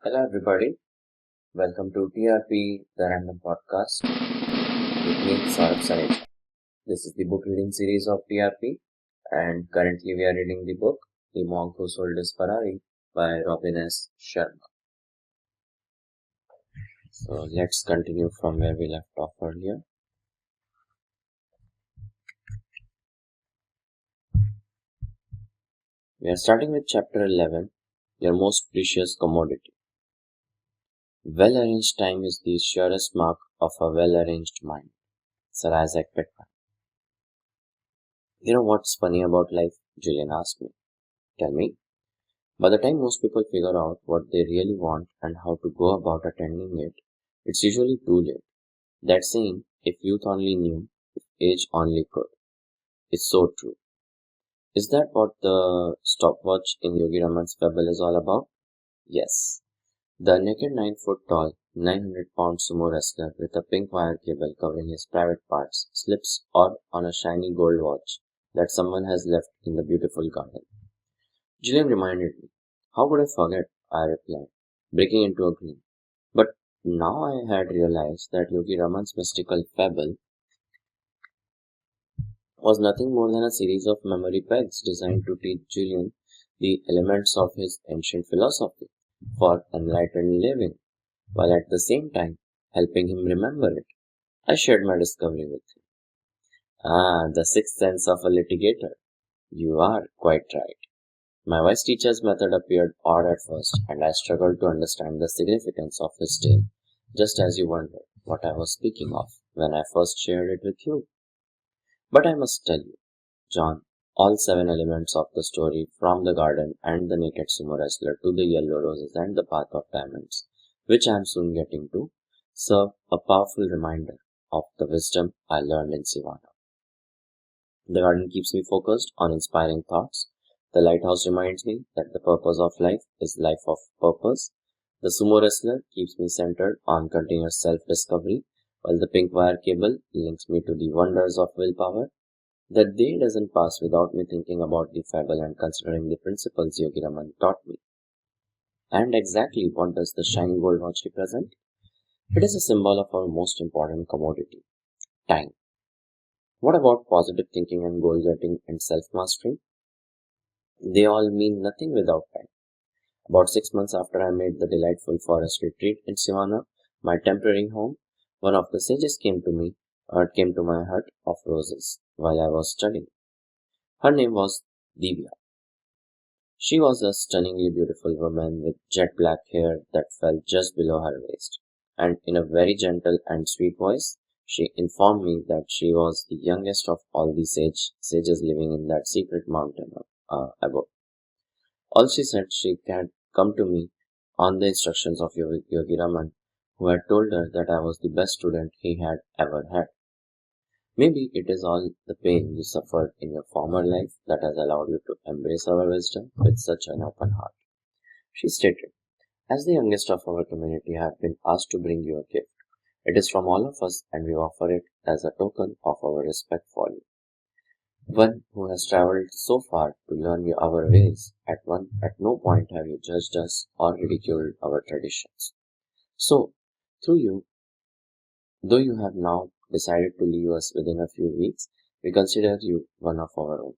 Hello, everybody. Welcome to TRP, the Random Podcast with me, Saurabh Saneja. This is the book reading series of TRP, and currently we are reading the book The Monk Who Sold His Ferrari by Robin S. Sharma. So let's continue from where we left off earlier. We are starting with chapter 11, Your Most Precious Commodity. Well-arranged time is the surest mark of a well-arranged mind. Sir Isaac Pitman. You know what's funny about life? Julian asked me. Tell me. By the time most people figure out what they really want and how to go about attaining it, it's usually too late. That saying, if youth only knew, if age only could, is so true. Is that what the stopwatch in Yogi Raman's fable is all about? Yes. The naked 9 foot tall, 900 pound sumo wrestler with a pink wire cable covering his private parts slips or on a shiny gold watch that someone has left in the beautiful garden. Gillian reminded me. How could I forget? I replied, breaking into a grin. But now I had realized that Yogi Raman's mystical fable was nothing more than a series of memory pegs designed to teach Julian the elements of his ancient philosophy for enlightened living, while at the same time helping him remember it. I shared my discovery with him. Ah, the sixth sense of a litigator. You are quite right. My vice teacher's method appeared odd at first, and I struggled to understand the significance of his tale, just as you wondered what I was speaking of when I first shared it with you. But I must tell you, John, all 7 elements of the story, from the garden and the naked sumo wrestler to the yellow roses and the path of diamonds, which I am soon getting to, serve a powerful reminder of the wisdom I learned in Sivana. The garden keeps me focused on inspiring thoughts. The lighthouse reminds me that the purpose of life is life of purpose. The sumo wrestler keeps me centered on continuous self-discovery, while the pink wire cable links me to the wonders of willpower. The day doesn't pass without me thinking about the fable and considering the principles Yogi Raman taught me. And exactly what does the shiny gold watch represent? It is a symbol of our most important commodity, time. What about positive thinking and goal setting and self-mastery? They all mean nothing without time. About 6 months after I made the delightful forest retreat in Sivana, my temporary home, one of the sages came to my hut of roses while I was studying. Her name was Divya. She was a stunningly beautiful woman with jet black hair that fell just below her waist, and in a very gentle and sweet voice, she informed me that she was the youngest of all the sages living in that secret mountain above. All she said she had come to me on the instructions of Yogi Raman, who had told her that I was the best student he had ever had. Maybe it is all the pain you suffered in your former life that has allowed you to embrace our wisdom with such an open heart. She stated, as the youngest of our community, I have been asked to bring you a gift. It is from all of us, and we offer it as a token of our respect for you. One who has traveled so far to learn our ways, at no point have you judged us or ridiculed our traditions. So, through you, though you have now decided to leave us within a few weeks, we consider you one of our own.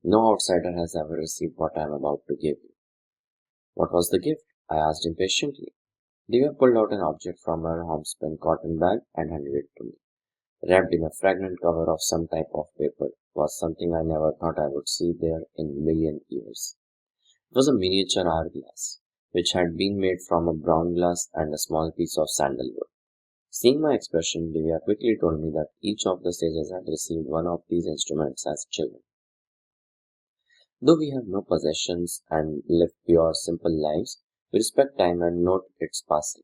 No outsider has ever received what I am about to give you. What was the gift? I asked impatiently. Divya pulled out an object from her homespun cotton bag and handed it to me. Wrapped in a fragrant cover of some type of paper was something I never thought I would see there in a million years. It was a miniature hourglass, which had been made from a brown glass and a small piece of sandalwood. Seeing my expression, Divya quickly told me that each of the sages had received one of these instruments as children. Though we have no possessions and live pure, simple lives, we respect time and note its passing.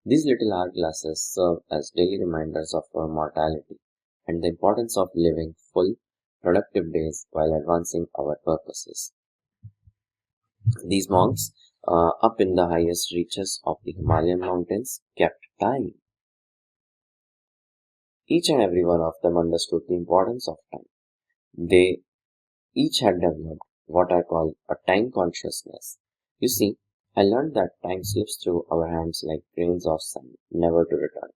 These little hourglasses serve as daily reminders of our mortality and the importance of living full, productive days while advancing our purposes. These monks, up in the highest reaches of the Himalayan mountains, kept time. Each and every one of them understood the importance of time. They each had developed what I call a time consciousness. You see, I learned that time slips through our hands like grains of sand, never to return.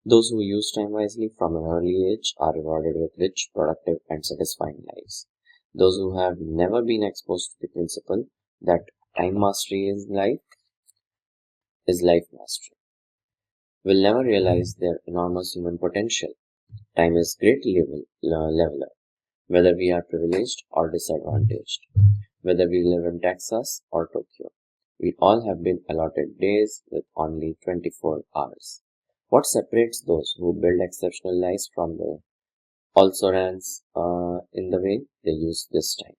Those who use time wisely from an early age are rewarded with rich, productive, and satisfying lives. Those who have never been exposed to the principle that time mastery is life mastery will never realize their enormous human potential. Time is great leveler, whether we are privileged or disadvantaged, whether we live in Texas or Tokyo. We all have been allotted days with only 24 hours. What separates those who build exceptional lives from the also runs in the way they use this time?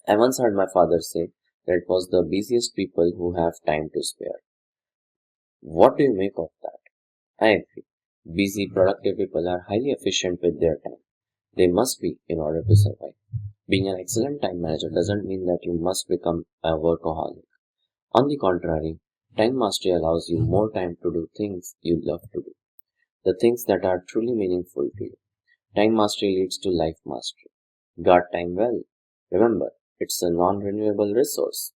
I once heard my father say that it was the busiest people who have time to spare. What do you make of that? I agree. Busy, productive people are highly efficient with their time. They must be in order to survive. Being an excellent time manager doesn't mean that you must become a workaholic. On the contrary, time mastery allows you more time to do things you love to do, the things that are truly meaningful to you. Time mastery leads to life mastery. Guard time well. Remember, it's a non-renewable resource.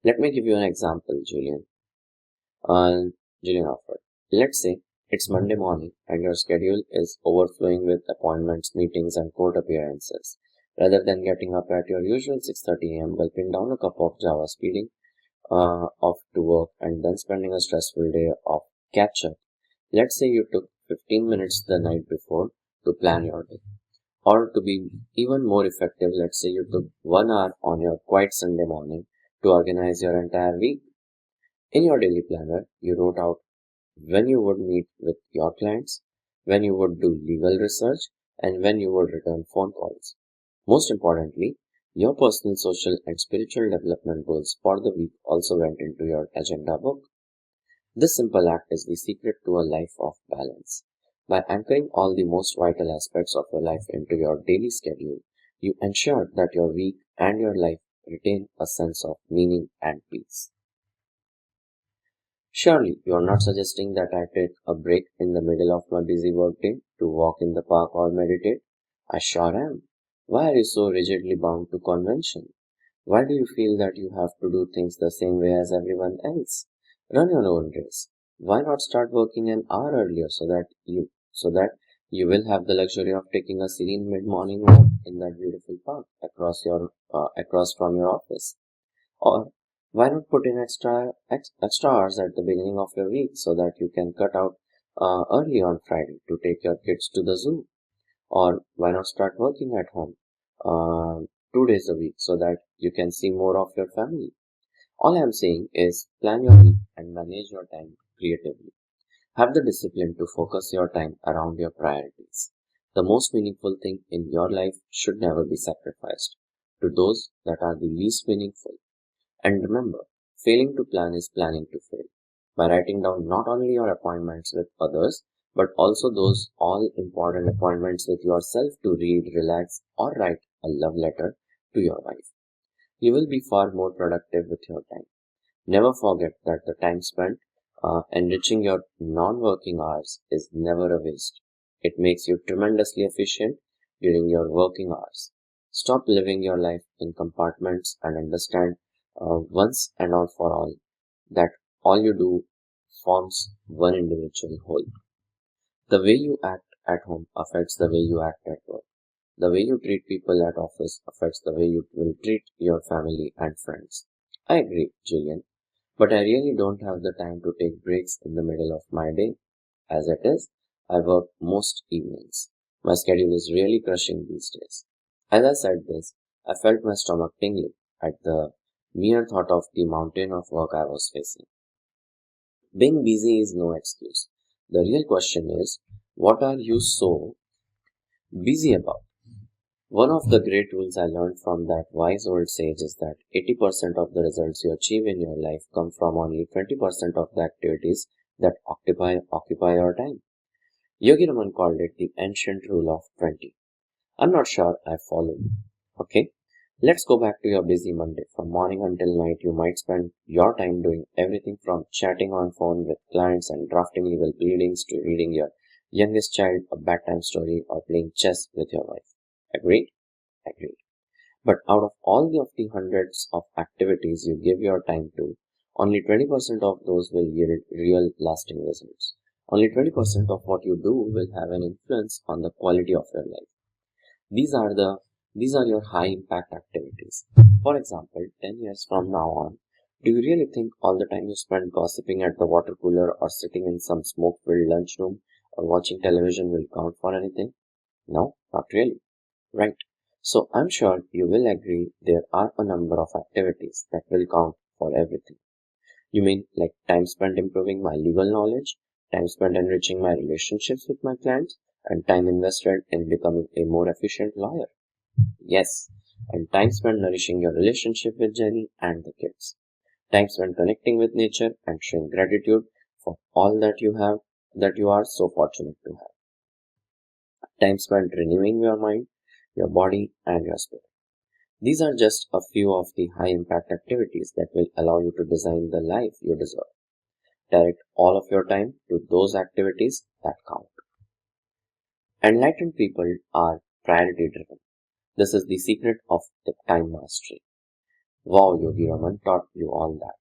Let me give you an example, Uh, Julian offered. Let's say it's Monday morning and your schedule is overflowing with appointments, meetings, and court appearances. Rather than getting up at your usual 6:30 a.m., gulping down a cup of Java, speeding off to work, and then spending a stressful day of catch up. Let's say you took 15 minutes the night before to plan your day. Or to be even more effective, let's say you took 1 hour on your quiet Sunday morning to organize your entire week. In your daily planner, you wrote out when you would meet with your clients, when you would do legal research, and when you would return phone calls. Most importantly, your personal, social, and spiritual development goals for the week also went into your agenda book. This simple act is the secret to a life of balance. By anchoring all the most vital aspects of your life into your daily schedule, you ensure that your week and your life retain a sense of meaning and peace. Surely, you are not suggesting that I take a break in the middle of my busy workday to walk in the park or meditate? I sure am. Why are you so rigidly bound to convention? Why do you feel that you have to do things the same way as everyone else? Run your own race. Why not start working an hour earlier so that you will have the luxury of taking a serene mid-morning walk in that beautiful park across from your office? Or why not put in extra hours at the beginning of your week so that you can cut out early on Friday to take your kids to the zoo? Or why not start working at home 2 days a week so that you can see more of your family? All I'm saying is plan your week and manage your time creatively. Have the discipline to focus your time around your priorities. The most meaningful thing in your life should never be sacrificed to those that are the least meaningful. And remember, failing to plan is planning to fail. By writing down not only your appointments with others, but also those all important appointments with yourself to read, relax, or write a love letter to your wife, you will be far more productive with your time. Never forget that the time spent enriching your non-working hours is never a waste. It makes you tremendously efficient during your working hours. Stop living your life in compartments and understand once and all for all that all you do forms one individual whole. The way you act at home affects the way you act at work. The way you treat people at office affects the way you will treat your family and friends. I agree, Julian, but I really don't have the time to take breaks in the middle of my day. As it is, I work most evenings. My schedule is really crushing these days. As I said this, I felt my stomach tingling at the mere thought of the mountain of work I was facing. Being busy is no excuse. The real question is, what are you so busy about? One of the great rules I learned from that wise old sage is that 80% of the results you achieve in your life come from only 20% of the activities that occupy your time. Yogi Raman called it the ancient rule of 20. I'm not sure I follow you. Okay? Let's go back to your busy Monday. From morning until night, you might spend your time doing everything from chatting on phone with clients and drafting legal pleadings to reading your youngest child a bedtime story or playing chess with your wife. Agreed? Agreed. But out of all of the hundreds of activities you give your time to, only 20% of those will yield real lasting results. Only 20% of what you do will have an influence on the quality of your life. These are your high impact activities. For example, 10 years from now on, do you really think all the time you spend gossiping at the water cooler or sitting in some smoke-filled lunchroom or watching television will count for anything? No, not really. Right. So I'm sure you will agree there are a number of activities that will count for everything. You mean like time spent improving my legal knowledge, time spent enriching my relationships with my clients, and time invested in becoming a more efficient lawyer? Yes, and time spent nourishing your relationship with Jenny and the kids. Time spent connecting with nature and showing gratitude for all that you are so fortunate to have. Time spent renewing your mind, your body, and your spirit. These are just a few of the high impact activities that will allow you to design the life you deserve. Direct all of your time to those activities that count. Enlightened people are priority driven. This is the secret of the time mastery. Wow, Yogi Raman taught you all that.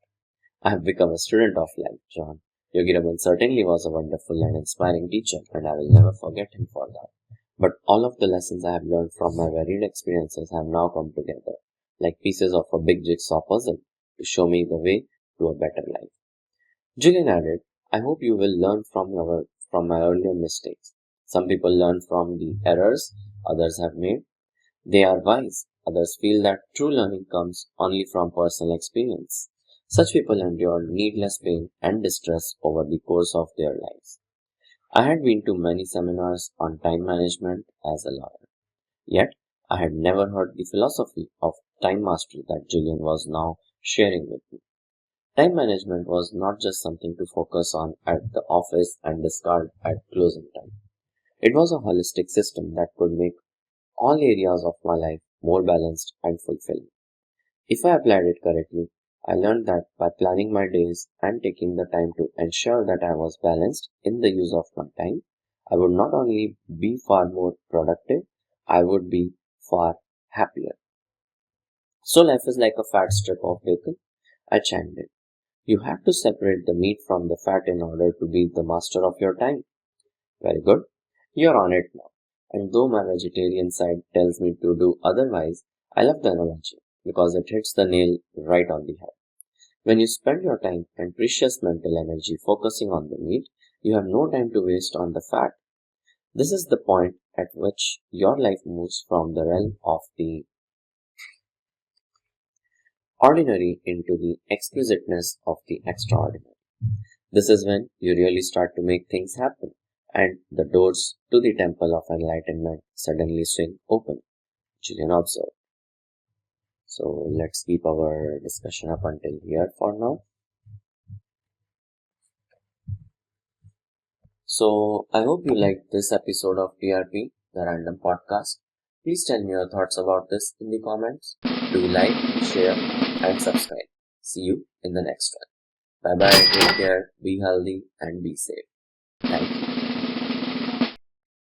I have become a student of life, John. Yogi Raman certainly was a wonderful and inspiring teacher, and I will never forget him for that. But all of the lessons I have learned from my varied experiences have now come together, like pieces of a big jigsaw puzzle, to show me the way to a better life. Julian added, I hope you will learn from my earlier mistakes. Some people learn from the errors others have made. They are wise. Others feel that true learning comes only from personal experience. Such people endure needless pain and distress over the course of their lives. I had been to many seminars on time management as a lawyer. Yet, I had never heard the philosophy of time mastery that Julian was now sharing with me. Time management was not just something to focus on at the office and discard at closing time. It was a holistic system that could make all areas of my life more balanced and fulfilling. If I applied it correctly, I learned that by planning my days and taking the time to ensure that I was balanced in the use of my time, I would not only be far more productive, I would be far happier. So life is like a fat strip of bacon, I chimed in. You have to separate the meat from the fat in order to be the master of your time. Very good. You're on it now. And though my vegetarian side tells me to do otherwise, I love the analogy because it hits the nail right on the head. When you spend your time and precious mental energy focusing on the meat, you have no time to waste on the fat. This is the point at which your life moves from the realm of the ordinary into the exquisiteness of the extraordinary. This is when you really start to make things happen, and the doors to the temple of enlightenment suddenly swing open, Julian observed. So let's keep our discussion up until here for now. So I hope you liked this episode of TRP, the Random Podcast. Please tell me your thoughts about this in the comments. Do like, share, and subscribe. See you in the next one. Bye bye, take care, be healthy, and be safe.